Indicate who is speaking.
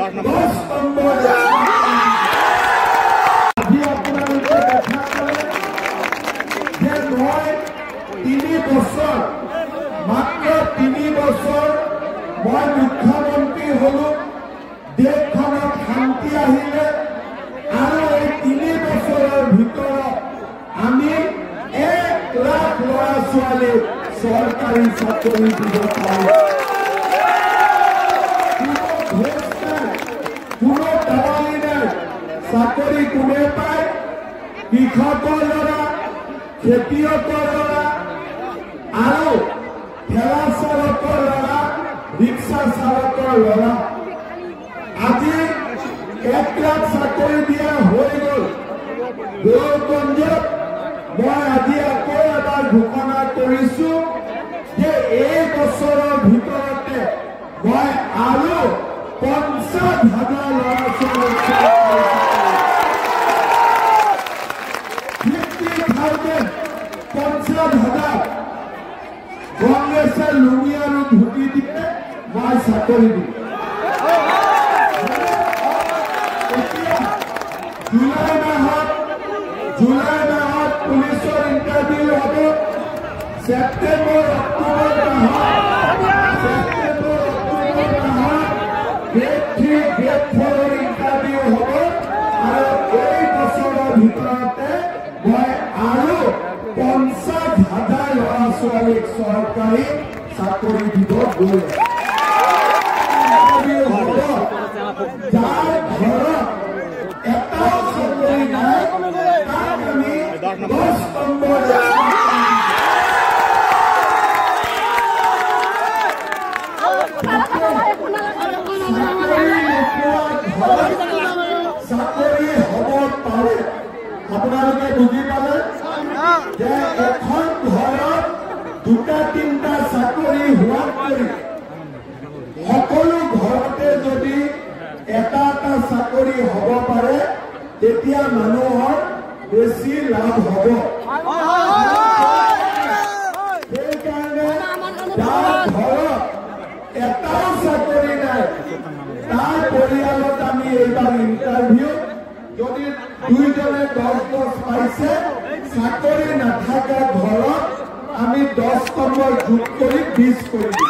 Speaker 1: 10 number আজি আপোনালোকে দেখা পালে যে মই 3 বছৰ মাত্ৰ 3 বছৰ মই মুখ্যমন্ত্ৰী হলো দেশখনত শান্তি আহিলে আৰু এই 3 বছৰৰ ভিতৰত আমি 1 লাখ ল'ৰা ছোৱালী চৰকাৰী চাকৰি দিব পাৰিম কোনো দালালি নাই চাকৰি কোনে পায় কৃষকৰ ল'ৰা খেতিয়কৰ ল'ৰা আৰু ঠেলা চালকৰ ল'ৰা ৰিক্সা চালকৰ ল'ৰা আজি 1 লাখ চাকৰি দিয়া হৈ গ'ল গৌৰগঞ্জত মই আজি আকৌ এবাৰ ঘোষণা কৰিছো যে এই বছৰৰ ভিতৰতে মই আৰু 50,000 ল'ৰা ছোৱালী 50,000 কংগ্ৰেছে লুঙি আৰু ধুতি দিলে মই চাকৰি দিম জুলাই মাহত পুলিচৰ ইণ্টাৰভিউ হ'ব ছেপ্টেম্বৰ অক্টোবৰ মাহত গ্ৰেড 3 গ্ৰেড 4 ইণ্টাৰভিউ হ'ব আৰু এই বছৰৰ ভিতৰতে মই আৰু 50,000 ল'ৰা ছোৱালীক চৰকাৰী চাকৰি দিব গৈ যাৰ ঘৰত এটাও চাকৰি নাই তাক আমি 10 নম্বৰ চাকৰি হ'ব পাৰে আপোনালোকে বুজি পালে যে এখন ঘৰত 2-3টা চাকৰি হোৱাত কৰি সকলো ঘৰতে যদি এটা চাকৰি হ'ব পাৰে তেতিয়া মানুহৰ বেছি লাভ হ'ব সেইকাৰণে যাৰ ঘৰত এটাও চাকৰি নাই তাৰ পৰিয়ালত আমি এইবাৰ ইণ্টাৰভিউ যদি 2জনে 10 পাইছে চাকৰি নাথাকা ঘৰত আমি 10 নম্বৰ যোগ কৰি 20 কৰি